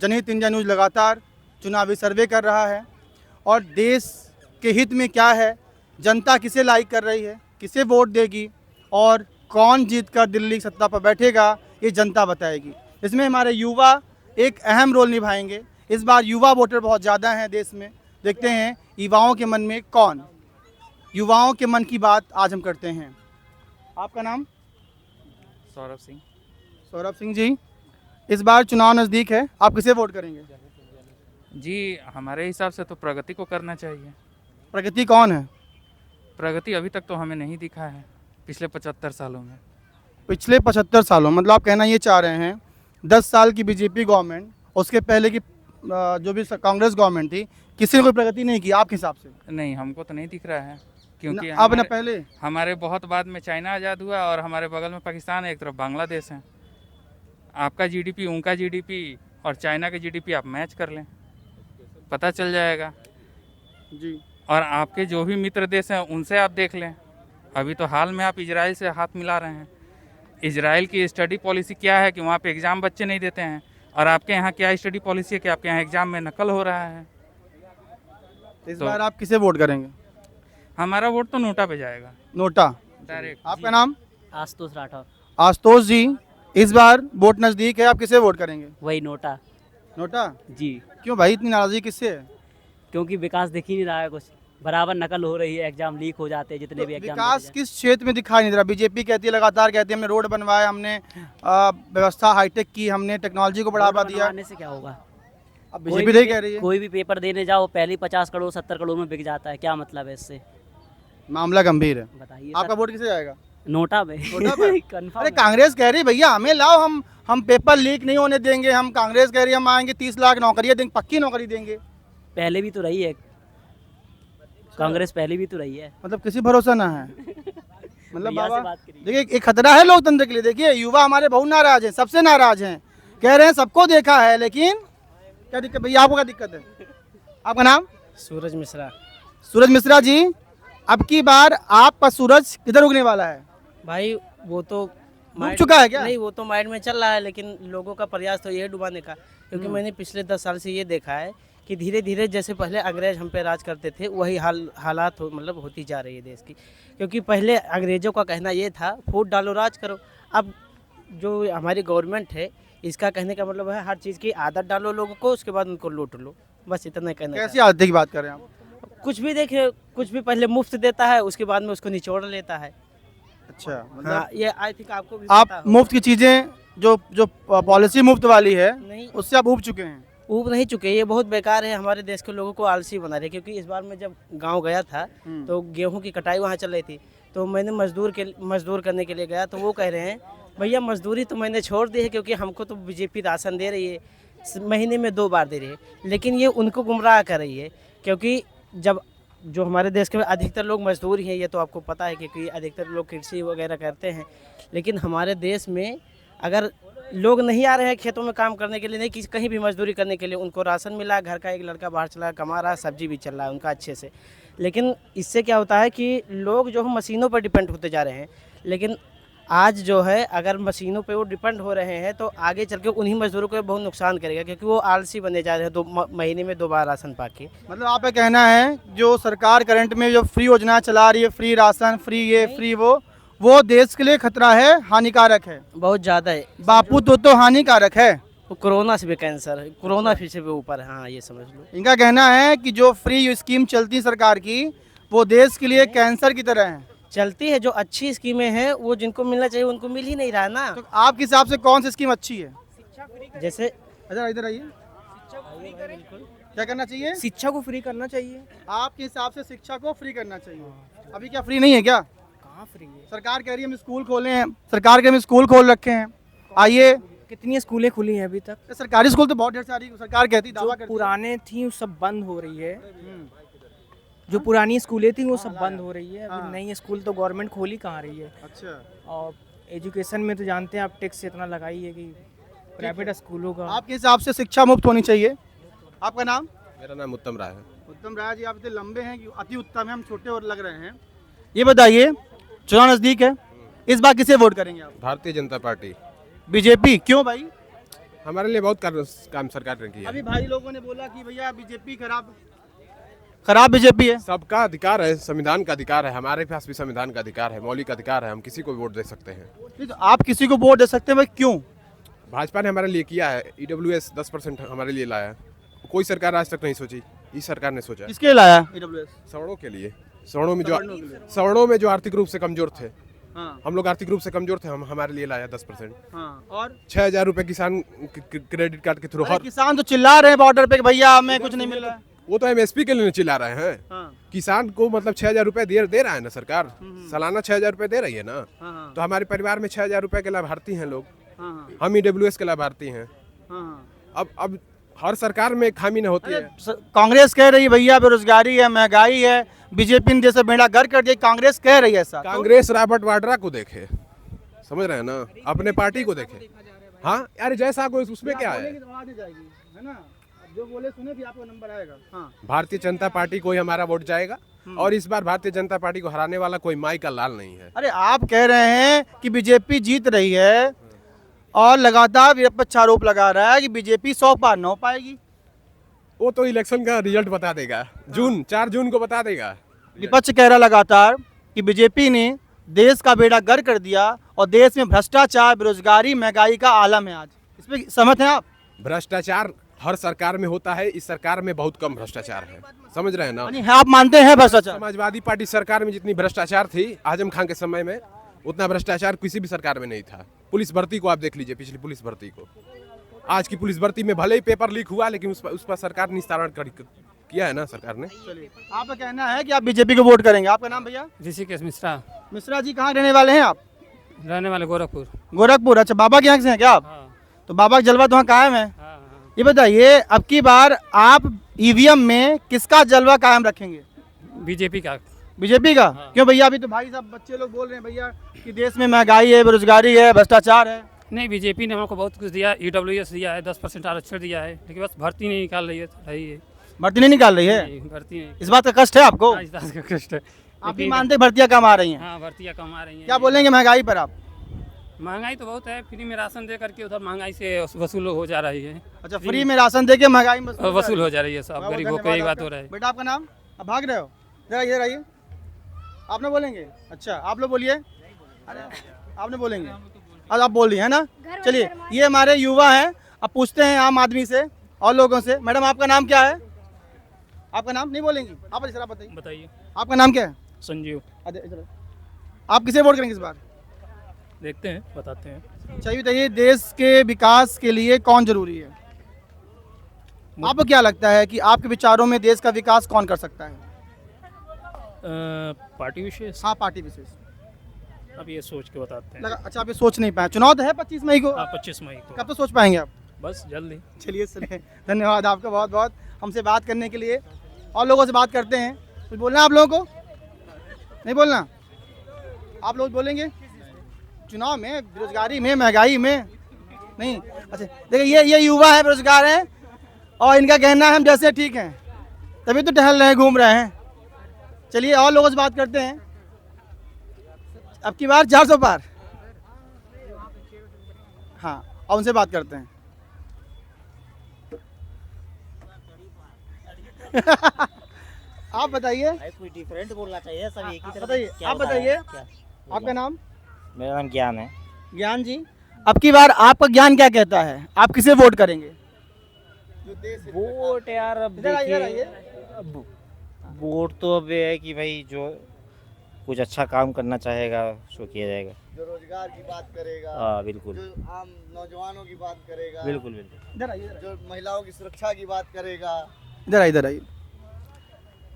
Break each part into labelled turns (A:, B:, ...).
A: जनहित India news लगातार चुनावी सर्वे कर रहा है और देश के हित में क्या है, जनता किसे लाइक कर रही है, किसे वोट देगी और कौन जीतकर दिल्ली की सत्ता पर बैठेगा, ये जनता बताएगी। इसमें हमारे युवा एक अहम रोल निभाएंगे। इस बार युवा वोटर बहुत ज़्यादा हैं देश में। देखते हैं युवाओं के मन में कौन, युवाओं के मन की बात आज हम करते हैं। आपका नाम?
B: सौरभ सिंह।
A: सौरभ सिंह जी, इस बार चुनाव नज़दीक है, आप किसे वोट करेंगे?
B: जी, हमारे हिसाब से तो प्रगति को करना चाहिए।
A: प्रगति कौन है?
B: प्रगति अभी तक तो हमें नहीं दिखा है पिछले 75 सालों में।
A: पिछले 75 सालों, मतलब आप कहना ये चाह रहे हैं 10 साल की बीजेपी गवर्नमेंट, उसके पहले की जो भी कांग्रेस गवर्नमेंट थी, किसी ने कोई प्रगति नहीं की आपके हिसाब से?
B: नहीं, हमको तो नहीं दिख रहा है क्योंकि
A: अब ना पहले
B: हमारे बहुत बाद में चाइना आज़ाद हुआ और हमारे बगल में पाकिस्तान है, एक तरफ बांग्लादेश है। आपका जीडीपी, उनका जीडीपी और चाइना का जीडीपी आप मैच कर लें, पता चल जाएगा
A: जी।
B: और आपके जो भी मित्र देश हैं उनसे आप देख लें। अभी तो हाल में आप इजराइल से हाथ मिला रहे हैं। इजराइल की स्टडी पॉलिसी क्या है कि वहाँ पे एग्ज़ाम बच्चे नहीं देते हैं, और आपके यहाँ क्या स्टडी पॉलिसी है कि आपके यहाँ एग्ज़ाम में नकल हो रहा है।
A: इस बार आप किसे वोट करेंगे?
B: हमारा वोट तो नोटा पे जाएगा,
A: नोटा।
B: डायरेक्ट।
A: आपका नाम?
C: आशुतोष राठौर।
A: आशुतोष जी, इस बार वोट नज़दीक है, आप किसे वोट करेंगे?
C: वही नोटा।
A: नोटा?
C: जी,
A: क्यों भाई, इतनी नाराज़गी किससे है?
C: क्योंकि विकास दिख ही नहीं रहा है कुछ, बराबर नकल हो रही है, एग्जाम लीक हो जाते हैं जितने भी एग्जाम।
A: विकास किस क्षेत्र में दिखाई नहीं दे रहा? बीजेपी कहती है, लगातार कहती है हमने रोड बनवाए, हमने व्यवस्था हाईटेक की, हमने टेक्नोलॉजी को बढ़ावा दिया।
C: बनवाने से क्या होगा?
A: अब बीजेपी नहीं कह रही है।
C: कोई भी पेपर देने जाओ पहले 50 करोड़ 70 करोड़ में बिक जाता है, क्या मतलब है इससे?
A: मामला गंभीर है।
C: बताइए
A: आपका वोट किसे जाएगा?
C: नोटा पे।
A: नोटा पर?
C: कंफर्म
A: अरे
C: है।
A: कांग्रेस कह रही है भैया हमें लाओ, हम पेपर लीक नहीं होने देंगे। हम कांग्रेस कह रही है हम आएंगे 30 लाख नौकरियां देंगे, पक्की नौकरी देंगे।
C: पहले भी तो रही है कांग्रेस, पहले भी तो रही है।
A: मतलब किसी भरोसा ना है। मतलब
C: भैया से
A: बाबा
C: बात करिए।
A: देखिए, एक खतरा है लोकतंत्र के लिए। देखिए युवा हमारे बहुत नाराज हैं, सबसे नाराज हैं, कह रहे हैं सबको देखा है, लेकिन क्या दिक्कत भैया, आपको क्या दिक्कत है? आपका नाम?
D: सूरज मिश्रा।
A: सूरज मिश्रा जी, अब की बार आपका सूरज किधर उगने वाला है?
D: भाई वो तो
A: डूब चुका है क्या?
D: नहीं, वो तो माइंड में चल रहा है, लेकिन लोगों का प्रयास तो ये डुबाने का, क्योंकि मैंने पिछले 10 साल से ये देखा है कि धीरे धीरे जैसे पहले अंग्रेज हम पे राज करते थे वही हालात मतलब होती जा रही है देश की। क्योंकि पहले अंग्रेज़ों का कहना ये था फूट डालो राज करो। अब जो हमारी गवर्नमेंट है इसका कहने का मतलब है हर चीज़ की आदत डालो लोगों को, उसके बाद उनको लूट लो, बस इतना कहना
A: कैसी आदत की बात कर रहे हैं आप?
D: कुछ भी देखिए, कुछ भी पहले मुफ्त देता है, उसके बाद में उसको निचोड़ लेता है।
A: अच्छा, मतलब
D: हाँ, ये आई थिंक आपको भी
A: आप
D: पता होगा।
A: मुफ्त की चीजें, जो पॉलिसी मुफ्त वाली है,
D: नहीं,
A: उससे आप उब चुके हैं।
D: ऊब नहीं चुके, ये बहुत बेकार है, हमारे देश के लोगों को आलसी बना रहे। क्योंकि इस बार मैं जब गांव गया था तो गेहूं की कटाई वहां चल रही थी, तो मैंने मजदूर करने के लिए गया, तो वो कह रहे हैं भैया मजदूरी तो मैंने छोड़ दी है, क्योंकि हमको तो बीजेपी राशन दे रही है, महीने में 2 बार दे रही है, लेकिन ये उनको गुमराह कर रही है। क्योंकि जब जो हमारे देश के अधिकतर लोग मजदूर ही हैं, ये तो आपको पता है, क्योंकि अधिकतर लोग कृषि वगैरह करते हैं, लेकिन हमारे देश में अगर लोग नहीं आ रहे हैं खेतों में काम करने के लिए, नहीं कहीं भी मजदूरी करने के लिए, उनको राशन मिला, घर का एक लड़का बाहर चला कमा रहा है, सब्जी भी चल रहा है उनका अच्छे से, लेकिन इससे क्या होता है कि लोग जो है मशीनों पर डिपेंड होते जा रहे हैं। लेकिन आज जो है अगर मशीनों पे वो डिपेंड हो रहे हैं तो आगे चल के उन्हीं मजदूरों को बहुत नुकसान करेगा, क्योंकि वो आलसी बने जा रहे हैं महीने में 2 बार राशन पाके।
A: मतलब आपका कहना है जो सरकार करंट में जो फ्री योजना चला रही है, फ्री राशन, फ्री ये फ्री वो देश के लिए खतरा है, हानिकारक है,
D: बहुत ज़्यादा है
A: बापू तो हानिकारक है।
D: वो कोरोना से भी कैंसर है, कोरोना फिर से भी ऊपर है। हाँ, ये समझ लो।
A: इनका कहना है कि जो फ्री स्कीम चलती सरकार की वो देश के लिए कैंसर की तरह है।
D: चलती है, जो अच्छी स्कीमें हैं वो जिनको मिलना चाहिए उनको मिल ही नहीं रहा ना।
A: तो आपके हिसाब से कौन सी स्कीम अच्छी है?
D: जैसे
A: इधर आइए, क्या करना चाहिए?
E: शिक्षा को फ्री करना चाहिए।
A: आपके हिसाब से शिक्षा को फ्री करना चाहिए। अभी क्या फ्री नहीं है क्या?
E: कहाँ फ्री है?
A: सरकार कह रही है हम स्कूल खोले हैं, सरकार के हम स्कूल खोल रखे हैं। आइए,
E: कितनी स्कूलें खुली हैं अभी तक?
A: सरकारी स्कूल तो बहुत ढेर सारी सरकार कहती, दावा
E: जो
A: करती है।
E: पुराने थी वो सब बंद हो रही है। जो पुरानी स्कूलें थी वो सब बंद हो रही है। अभी नई स्कूल तो गवर्नमेंट खोल ही कहाँ रही है।
A: अच्छा,
E: और एजुकेशन में तो जानते हैं आप टैक्स इतना लगाई है कि प्राइवेट स्कूलों का।
A: आपके हिसाब से शिक्षा मुफ्त होनी चाहिए। आपका नाम?
F: मेरा नाम उत्तम राय है।
A: उत्तम राय जी, आप इतने लंबे हैं कि अति उत्तम है, हम छोटे और लग रहे हैं। ये बताइए, चुनाव नज़दीक है, इस बार किसे वोट करेंगे आप?
F: भारतीय जनता पार्टी।
A: बीजेपी? क्यों भाई?
F: हमारे लिए बहुत काम सरकार ने किया
A: अभी भाई लोगों ने बोला कि भैया बीजेपी खराब बीजेपी है।
F: सबका अधिकार है, संविधान का अधिकार है, हमारे पास भी संविधान का अधिकार है, मौलिक अधिकार है, हम किसी को भी वोट दे सकते हैं।
A: नहीं तो आप किसी को वोट दे सकते हैं भाई, क्यों?
F: भाजपा ने हमारे लिए किया है, EWS 10% हमारे लिए लाया है। कोई सरकार आज तक नहीं सोची, इस सरकार ने सोचा।
A: किसके लिए लाया EWS?
F: सवर्णों के लिए, सवर्णों में जो आर्थिक रूप से कमजोर थे, हम लोग आर्थिक रूप से कमजोर थे, हम हमारे लिए लाया 10%।
A: और
F: 6,000 रुपए किसान क्रेडिट कार्ड के थ्रू।
A: अरे किसान तो चिल्ला रहे हैं बॉर्डर पे कि भैया हमें कुछ नहीं मिल रहा है।
F: वो तो MSP के लिए चिल्ला रहे हैं। किसान को मतलब 6,000 रुपए दे रहा है ना सरकार, सालाना 6,000 रुपए दे रही है ना। तो हमारे परिवार में 6,000 रुपए के लाभार्थी हैं लोग, हम EWS के लाभार्थी हैं। अब हर सरकार में खामी न होती है।
A: कांग्रेस कह रही है भैया बेरोजगारी है, महंगाई है, बीजेपी ने जैसे बेड़ा गर्क कर दिया, कांग्रेस कह रही है ऐसा।
F: कांग्रेस रॉबर्ट वाड्रा को देखे, समझ रहे हैं ना, अपने पार्टी को देखे। हाँ यार, जैसा कोई उसमें क्या है
A: ना, जो बोले सुने भी आपको नंबर आएगा। हाँ।
F: भारतीय जनता पार्टी को ही हमारा वोट जाएगा, और इस बार भारतीय जनता पार्टी को हराने वाला कोई माई का लाल नहीं है।
A: अरे आप कह रहे हैं कि बीजेपी जीत रही है और लगातार विपक्ष आरोप लगा रहा है कि बीजेपी 100 पार न हो पाएगी।
F: वो तो इलेक्शन का रिजल्ट बता देगा, 4 जून को बता देगा।
A: विपक्ष कह रहा लगातार कि बीजेपी ने देश का बेड़ा गर्क कर दिया और देश में भ्रष्टाचार, बेरोजगारी, महंगाई का आलम है आज। इस पे सहमत हैं आप?
F: भ्रष्टाचार हर सरकार में होता है, इस सरकार में बहुत कम भ्रष्टाचार है, समझ रहे हैं ना।
A: यानी आप मानते हैं भ्रष्टाचार?
F: समाजवादी पार्टी सरकार में जितनी भ्रष्टाचार थी आजम खान के समय में, उतना भ्रष्टाचार किसी भी सरकार में नहीं था। पुलिस भर्ती को आप देख लीजिए, पिछली पुलिस भर्ती को, आज की पुलिस भर्ती में भले ही पेपर लीक हुआ, लेकिन उस पर सरकार ने निस्तारण किया है ना सरकार ने।
A: आपका कहना है कि आप बीजेपी को वोट करेंगे। आपका नाम भैया?
G: ऋषिकेश मिश्रा।
A: मिश्रा जी, कहाँ रहने वाले हैं आप?
G: रहने वाले गोरखपुर।
A: गोरखपुर, अच्छा। बाबा के यहाँ से हैं क्या आप?
G: हाँ।
A: तो बाबा का जलवा तो वहाँ कायम है।
G: हाँ।
A: ये बताइए, अब की बार आप EVM में किसका जलवा कायम रखेंगे?
G: बीजेपी का।
A: बीजेपी का?
G: हाँ।
A: क्यों भैया? अभी तो भाई साहब बच्चे लोग बोल रहे हैं भैया कि देश में महंगाई है, बेरोजगारी है, भ्रष्टाचार है।
G: नहीं, बीजेपी ने हमको बहुत कुछ दिया, EWS दिया है, 10% आरक्षण दिया है, लेकिन बस भर्ती नहीं निकाल रही है।
A: भर्ती नहीं निकाल रही है?
G: नहीं, भर्ती नहीं।
A: इस बात का कष्ट है आपको?
G: हाँ, इस बात का कष्ट है।
A: आप भी मानते हैं भर्तियाँ कम आ रही हैं?
G: हाँ, भर्तियाँ कम आ रही हैं।
A: क्या बोलेंगे महंगाई पर आप?
G: महंगाई तो बहुत है, फ्री में राशन दे करके उधर महंगाई से वसूल हो जा रही है।
A: अच्छा, फ्री में राशन देके महंगाई में
G: वसूल हो जा रही है, सब गरीबों को यही बात हो रहा है।
A: बेटा आपका नाम? आप भाग रहे हो? जरा इधर आइए। आप ना बोलेंगे? अच्छा, आप लोग बोलिए। अरे आपने बोलेंगे, अब आप बोल रही है ना। चलिए, ये हमारे युवा हैं, अब पूछते हैं आम आदमी से और लोगों से। मैडम, आपका नाम क्या है? आपका नाम नहीं बोलेंगी आप? जरा बताइए, आपका नाम क्या है?
G: संजीव।
A: आप किसे वोट करेंगे इस बार?
G: देखते हैं, बताते हैं।
A: अच्छा, ये बताइए, देश के विकास के लिए कौन जरूरी है? आपको क्या लगता है कि आपके विचारों में देश का विकास कौन कर सकता है?
G: पार्टी विशेष?
A: हाँ, पार्टी विशेष।
G: अब ये सोच के बताते हैं।
A: अच्छा, आप ये सोच नहीं पाए। चुनाव तो है 25 मई को।
G: 25 मई को।
A: कब तो सोच पाएंगे आप?
G: बस जल्दी।
A: चलिए, सुनिए, धन्यवाद आपका बहुत बहुत हमसे बात करने के लिए। और लोगों से बात करते हैं। कुछ बोलना है आप लोगों को? नहीं बोलना? आप लोग बोलेंगे चुनाव में, बेरोजगारी में, महंगाई में? नहीं? अच्छा, देखिए, ये युवा है, बेरोजगार हैं, और इनका कहना है हम जैसे ठीक हैं, तभी तो टहल रहे हैं, घूम रहे हैं। चलिए, और लोगों से बात करते हैं। अब की बार 400 पार। हाँ, और उनसे बात करते हैं। आप बताइए।
H: कोई डिफरेंट बोलना चाहिए, सब एक ही तरह।
A: बताइए, आप बताइए, आपका नाम?
H: मेरा नाम ज्ञान है।
A: ज्ञान जी, अब की बार आपका ज्ञान क्या कहता है? आप किसे वोट करेंगे?
H: वोट यार, अब देखिए, वोट तो अब ये है कि भाई जो कुछ अच्छा काम करना चाहेगा उसको किया जाएगा।
I: जो रोजगार की बात करेगा,
H: हाँ बिल्कुल,
I: जो आम नौजवानों की बात करेगा,
H: बिल्कुल बिल्कुल,
A: इधर आइए,
I: जो महिलाओं की सुरक्षा की बात करेगा।
A: इधर आइए।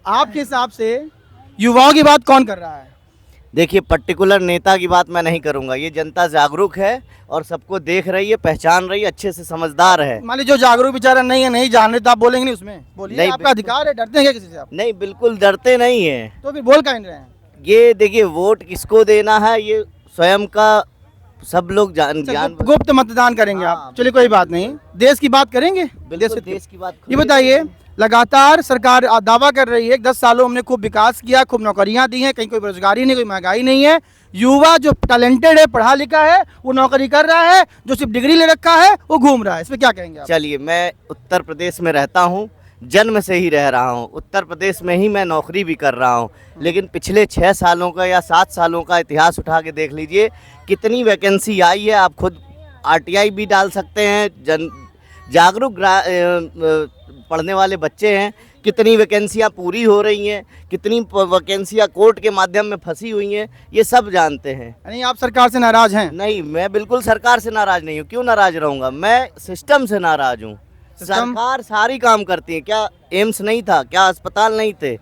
A: आपके हिसाब से युवाओं की बात कौन कर रहा है?
I: देखिए, पर्टिकुलर नेता की बात मैं नहीं करूंगा। ये जनता जागरूक है और सबको देख रही है, पहचान रही है, अच्छे से समझदार है।
A: मान लीजिए जो जागरूक बेचारा नहीं है, नहीं जान रहे, तो आप बोलेंगे नहीं उसमें? बोलिए,
I: नहीं,
A: आपका अधिकार है। डरते हैं क्या किसी से आप?
I: नहीं, बिल्कुल डरते नहीं है।
A: तो फिर बोल काहे नहीं रहे हैं?
I: ये देखिए, वोट किसको देना है ये स्वयं का सब लोग जान ज्ञान
A: गुप्त मतदान करेंगे आप?
I: हाँ।
A: चलिए कोई बात नहीं, देश की बात करेंगे।
I: बिल्कुल देश की बात
A: ये बताइए, लगातार सरकार दावा कर रही है कि 10 सालों में हमने खूब विकास किया, खूब नौकरियां दी हैं, कहीं कोई बेरोजगारी नहीं, कोई महंगाई नहीं है। युवा जो टैलेंटेड है, पढ़ा लिखा है, वो नौकरी कर रहा है, जो सिर्फ डिग्री ले रखा है वो घूम रहा है। इसमें क्या कहेंगे आप?
I: चलिए, मैं उत्तर प्रदेश में रहता हूँ, जन्म से ही रह रहा हूँ, उत्तर प्रदेश में ही मैं नौकरी भी कर रहा हूँ, लेकिन पिछले 6 सालों का या 7 सालों का इतिहास उठा के देख लीजिए कितनी वैकेंसी आई है। आप खुद आरटीआई भी डाल सकते हैं। जागरूक पढ़ने वाले बच्चे हैं, कितनी वैकेंसियाँ पूरी हो रही हैं, कितनी वैकेंसियाँ कोर्ट के माध्यम में फंसी हुई हैं, ये सब जानते हैं।
A: यानी आप सरकार से नाराज हैं?
I: नहीं, मैं बिल्कुल सरकार से नाराज नहीं हूँ। क्यों नाराज रहूँगा? मैं सिस्टम से नाराज हूँ। सरकार सारी काम करती है। क्या एम्स नहीं था? क्या अस्पताल नहीं थे?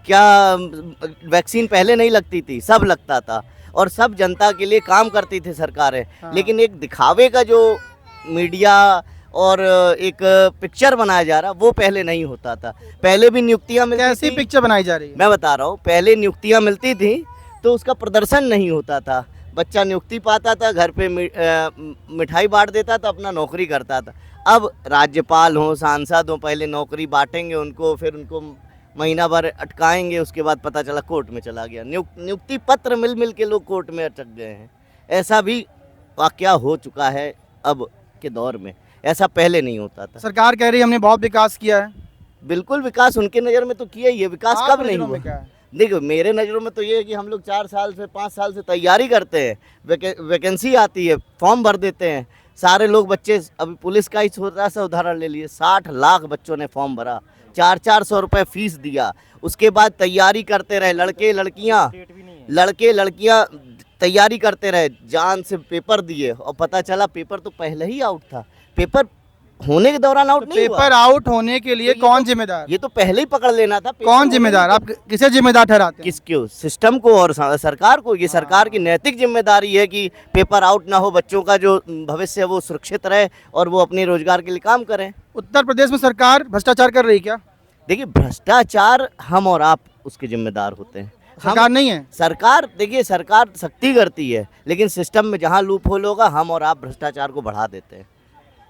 I: क्या वैक्सीन पहले नहीं लगती थी? सब लगता था और सब जनता के लिए काम करती थी सरकारें।
A: हाँ।
I: लेकिन एक दिखावे का जो मीडिया और एक पिक्चर बनाया जा रहा, वो पहले नहीं होता था। पहले भी नियुक्तियां मिलती
A: कैसी
I: थी।
A: पिक्चर बनाई जा रही है?
I: मैं बता रहा हूँ, पहले नियुक्तियां मिलती थी तो उसका प्रदर्शन नहीं होता था। बच्चा नियुक्ति पाता था, घर पे मिठाई बांट देता था, अपना नौकरी करता था। अब राज्यपाल हो, सांसद हो, पहले नौकरी बांटेंगे उनको, फिर उनको महीना भर अटकाएंगे, उसके बाद पता चला कोर्ट में चला गया। नियुक्ति पत्र मिल मिल के लोग कोर्ट में अटक गए हैं। ऐसा भी वाकया हो चुका है अब के दौर में, ऐसा पहले नहीं होता था।
A: सरकार कह रही है हमने बहुत विकास किया है।
I: बिल्कुल विकास उनके नज़र में तो किया ही है। विकास
A: आप
I: कब नहीं
A: नज़रों
I: हुआ?
A: में क्या है?
I: देखो, मेरे नज़रों में तो ये है कि हम लोग 4 साल से 5 साल से तैयारी करते हैं, वैकेंसी आती है, फॉर्म भर देते हैं, सारे लोग बच्चे। अभी पुलिस का ही छोटा सा उदाहरण ले लिए, 60 लाख बच्चों ने फॉर्म भरा, 400 रुपये फीस दिया, उसके बाद तैयारी करते रहे। लड़के लड़कियाँ तैयारी करते रहे, जान से पेपर दिए और पता चला पेपर तो पहले ही आउट था। पेपर होने के दौरान आउट नहीं हुआ।
A: पेपर आउट होने के लिए
I: तो
A: कौन जिम्मेदार?
I: ये तो पहले ही पकड़ लेना था।
A: कौन जिम्मेदार? आप किसे जिम्मेदार ठहराते हैं?
I: किसको? सिस्टम को और सरकार को। ये सरकार की नैतिक जिम्मेदारी है कि पेपर आउट ना हो, बच्चों का जो भविष्य है वो सुरक्षित रहे और वो अपने रोजगार के लिए काम करें।
A: उत्तर प्रदेश में सरकार भ्रष्टाचार कर रही है क्या?
I: देखिए, भ्रष्टाचार हम और आप उसके जिम्मेदार होते हैं।
A: सरकार नहीं है।
I: सरकार, देखिए, सरकार सख्ती करती है, लेकिन सिस्टम में जहाँ लूप होल होगा हम और आप भ्रष्टाचार को बढ़ा देते हैं।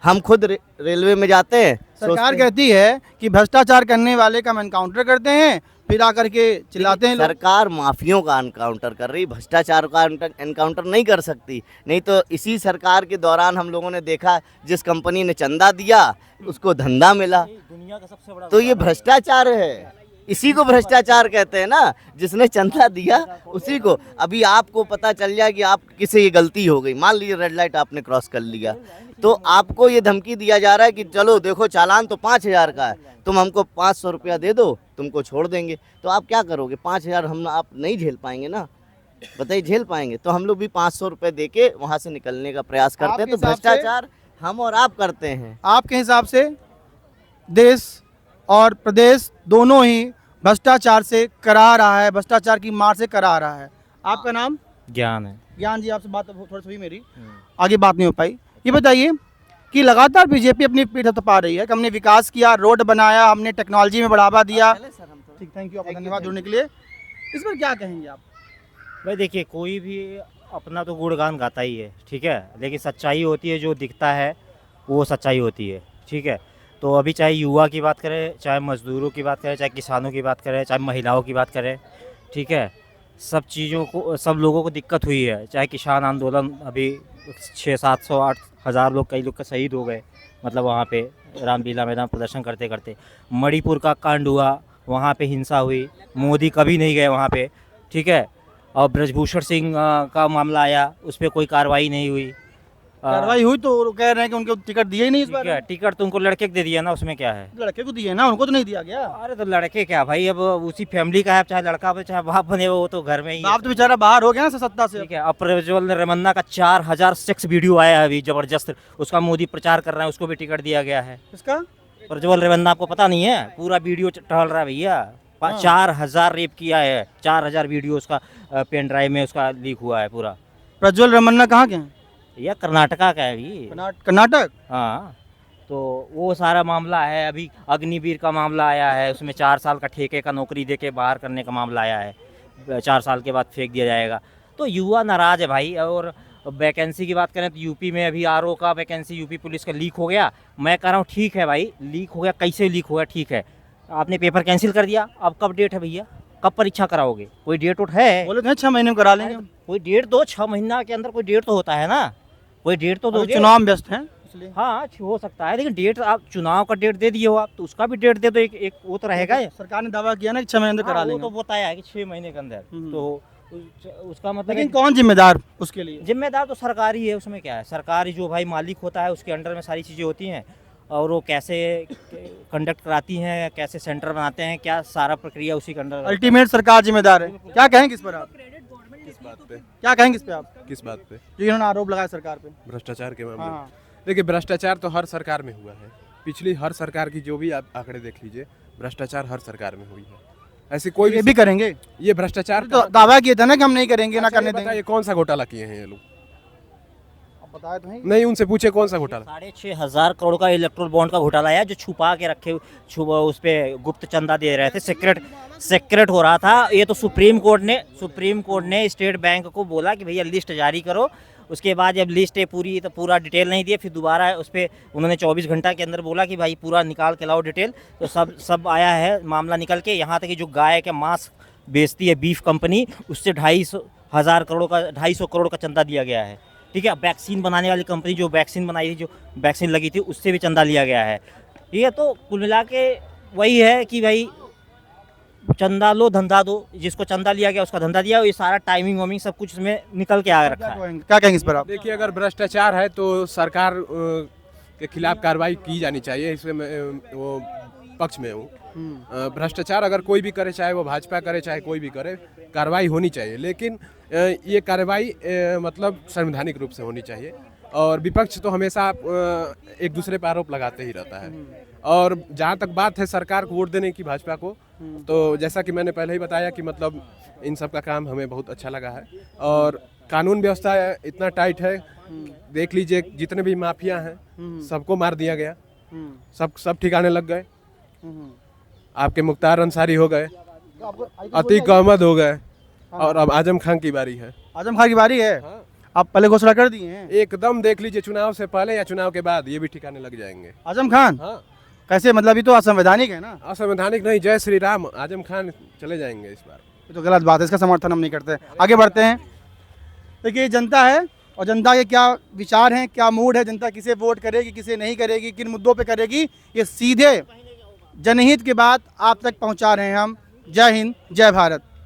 I: हम खुद रेलवे में जाते हैं,
A: सरकार कहती है कि भ्रष्टाचार करने वाले का हम एनकाउंटर करते हैं, फिर आकर के चिल्लाते हैं लोग।
I: सरकार माफियों का एनकाउंटर कर रही, भ्रष्टाचार का एनकाउंटर नहीं कर सकती। नहीं तो इसी सरकार के दौरान हम लोगों ने देखा, जिस कंपनी ने चंदा दिया उसको धंधा मिला।
H: दुनिया का सबसे बड़ा
I: तो ये भ्रष्टाचार है, इसी को भ्रष्टाचार कहते हैं ना, जिसने चंदा दिया उसी को। अभी आपको पता चल जाए कि आप किसे ये गलती हो गई, मान लीजिए रेड लाइट आपने क्रॉस कर लिया, तो आपको ये धमकी दिया जा रहा है कि चलो देखो चालान तो 5000 का है, तुम हमको 500 रुपया दे दो, तुमको छोड़ देंगे। तो आप क्या करोगे? 5000 हम आप नहीं झेल पाएंगे ना, बताइए, झेल पाएंगे? तो हम लोग भी 500 रुपये दे के वहाँ से निकलने का प्रयास करते हैं। तो भ्रष्टाचार हम और आप करते हैं।
A: आपके हिसाब से देश और प्रदेश दोनों ही भ्रष्टाचार से करा रहा है, भ्रष्टाचार की मार से करा रहा है। आपका नाम?
H: ज्ञान है।
A: ज्ञान जी, आपसे बात थोड़ी सी हुई मेरी, आगे बात नहीं हो पाई। ये बताइए कि लगातार बीजेपी अपनी पीठ थपा रही है कि हमने विकास किया, रोड बनाया, हमने टेक्नोलॉजी में बढ़ावा दिया। ठीक, थैंक यू, आपका धन्यवाद जुड़ने के लिए। इस पर क्या कहेंगे आप?
H: भाई देखिए, कोई भी अपना तो गुणगान गाता ही है, ठीक है, लेकिन सच्चाई होती है, जो दिखता है वो सच्चाई होती है, ठीक है। तो अभी चाहे युवा की बात करें, चाहे मजदूरों की बात करें, चाहे किसानों की बात करें, चाहे महिलाओं की बात करें, ठीक है, सब चीज़ों को, सब लोगों को दिक्कत हुई है। चाहे किसान आंदोलन, अभी 600-700-8,000 लोग, कई लोग का शहीद हो गए, मतलब वहाँ पे रामलीला मैदान प्रदर्शन करते करते। मणिपुर का कांड हुआ, वहाँ पे हिंसा हुई, मोदी कभी नहीं गए वहाँ पे, ठीक है। और ब्रजभूषण सिंह का मामला आया, उस पर कोई कार्रवाई नहीं हुई।
A: कार्रवाई हुई तो कह रहे हैं कि उनको टिकट दिए ही नहीं इस बार।
H: टिकट तो उनको लड़के को दे दिया ना, उसमें क्या है?
A: लड़के को दिए ना, उनको तो नहीं दिया गया।
H: अरे तो लड़के क्या भाई, अब उसी फैमिली का है, चाहे लड़का बने चाहे बाप बने, वो तो घर में ही।
A: बाप तो बेचारा बाहर हो गया ना सत्ता से।
H: ठीक है। अब प्रज्वल रमन्ना का 4000 सेक्स वीडियो आया है अभी, जबरदस्त, उसका मोदी प्रचार कर रहा है, उसको भी टिकट दिया गया है।
A: इसका
H: प्रज्वल रमन्ना आपको पता नहीं है? पूरा वीडियो टहल रहा है भैया, 4000 रेप किया है, 4000 वीडियो उसका पेन ड्राइव में उसका लीक हुआ है पूरा।
A: प्रज्वल रमन्ना कहाँ के हैं?
H: यह कर्नाटका का है अभी।
A: कर्नाटक?
H: हाँ, तो वो सारा मामला है। अभी अग्निवीर का मामला आया है, उसमें 4 साल का ठेके का नौकरी देके बाहर करने का मामला आया है, 4 साल के बाद फेंक दिया जाएगा। तो युवा नाराज है भाई, और वैकेंसी की बात करें तो यूपी में अभी आरओ का वैकेंसी यूपी पुलिस का लीक हो गया। मैं कह रहा हूँ ठीक है भाई, लीक हो गया, कैसे लीक हो गया ठीक है, आपने पेपर कैंसिल कर दिया, अब कब डेट है भैया, कब परीक्षा कराओगे, कोई डेट उठ है?
A: बोले थे 6 महीने में करा लेंगे।
H: कोई डेट दो, 6 महीना के अंदर कोई डेट तो होता है ना, कोई डेट तो दो।
A: चुनाव में व्यस्त हैं इसलिए।
H: हाँ हो सकता है, लेकिन डेट आप चुनाव का डेट दे दिए हो आप, तो उसका भी डेट दे दो, एक वो तो रहेगा।
A: सरकार ने दावा किया ना कि 6 महीने में करा
H: हाँ, वो
A: लेंगे।
H: तो बताया है कि 6 महीने के अंदर, तो उसका मतलब
A: लेकिन कौन जिम्मेदार उसके लिए?
H: जिम्मेदार तो सरकार ही है, उसमें क्या है, सरकारी जो भाई मालिक होता है उसके अंडर में सारी चीज़ें होती हैं, और वो कैसे कंडक्ट कराती हैं, कैसे सेंटर बनाते हैं, क्या सारा प्रक्रिया उसी के अंडर।
A: अल्टीमेट सरकार जिम्मेदार है। क्या कहेंगे इस पर आप?
F: किस बात पे?
A: क्या कहेंगे इस पे आप,
F: किस बात पे?
A: जो इन्होंने आरोप लगाया सरकार पे?
F: भ्रष्टाचार के मामले में।
A: हाँ।
F: देखिए, भ्रष्टाचार तो हर सरकार में हुआ है, पिछली हर सरकार की जो भी आप आंकड़े देख लीजिए, भ्रष्टाचार हर सरकार में हुई है। ऐसी कोई
A: ये भी करेंगे?
F: ये भ्रष्टाचार
A: तो दावा किया था ना कि हम नहीं करेंगे, ना करने देंगे।
F: ये कौन सा घोटाला किए हैं ये लोग?
A: आप बताए तो हैं।
F: नहीं, उनसे पूछे कौन सा घोटाला।
H: 6,500 करोड़ का इलेक्ट्रोल बॉन्ड का घोटाला है, जो छुपा के रखे, उस पे गुप्त चंदा दे रहे थे, सेक्रेट हो रहा था। ये तो सुप्रीम कोर्ट ने स्टेट बैंक को बोला कि भैया लिस्ट जारी करो। उसके बाद जब लिस्ट है पूरी, तो पूरा डिटेल नहीं दिए, फिर दोबारा उस पर उन्होंने 24 घंटा के अंदर बोला कि भाई पूरा निकाल के लाओ डिटेल, तो सब आया है मामला निकल के। यहाँ तक कि जो गाय के मांस बेचती है बीफ कंपनी, उससे 250 करोड़ का चंदा दिया गया है। ठीक है, वैक्सीन बनाने वाली कंपनी जो वैक्सीन बनाई थी, जो वैक्सीन लगी थी, उससे भी चंदा लिया गया है। ठीक है, तो कुल मिला के वही है कि भाई चंदा लो धंधा दो, जिसको चंदा लिया गया उसका धंधा दिया, ये सारा टाइमिंग वाइमिंग सब कुछ इसमें निकल के आ रखा है।
A: क्या कहेंगे इस पर आप?
F: देखिए, अगर भ्रष्टाचार है तो सरकार के खिलाफ कार्रवाई की जानी चाहिए, इसमें मैं वो पक्ष में हूँ। भ्रष्टाचार अगर कोई भी करे, चाहे वो भाजपा करे चाहे कोई भी करे, कार्रवाई होनी चाहिए, लेकिन ये कार्रवाई मतलब संवैधानिक रूप से होनी चाहिए। और विपक्ष तो हमेशा एक दूसरे पर आरोप लगाते ही रहता है। और जहाँ तक बात है सरकार को वोट देने की, भाजपा को, तो जैसा कि मैंने पहले ही बताया कि मतलब इन सब का काम हमें बहुत अच्छा लगा है। और कानून व्यवस्था इतना टाइट है, देख लीजिए जितने भी माफिया हैं सबको मार दिया गया, सब ठिकाने लग गए। आपके मुख्तार अंसारी हो गए, अतीक अहमद हो गए, और अब आजम खान की बारी है।
A: आजम खान की बारी है। आप पहले घोषणा कर दिए हैं?
F: एकदम देख लीजिए, चुनाव से पहले या चुनाव के बाद ये भी ठिकाने लग जाएंगे।
A: आजम खान?
F: हाँ।
A: कैसे, मतलब ये तो असंवैधानिक है ना?
F: असंवैधानिक नहीं, जय श्री राम, आजम खान चले जाएंगे इस बार।
A: ये तो गलत बात है, इसका समर्थन हम नहीं करते। आगे बढ़ते हैं। देखिए, जनता है और जनता के क्या विचार हैं, क्या मूड है, जनता किसे वोट करेगी, किसे नहीं करेगी, किन मुद्दों पे करेगी, ये सीधे जनहित की बात आप तक पहुंचा रहे हैं हम। जय हिंद, जय भारत।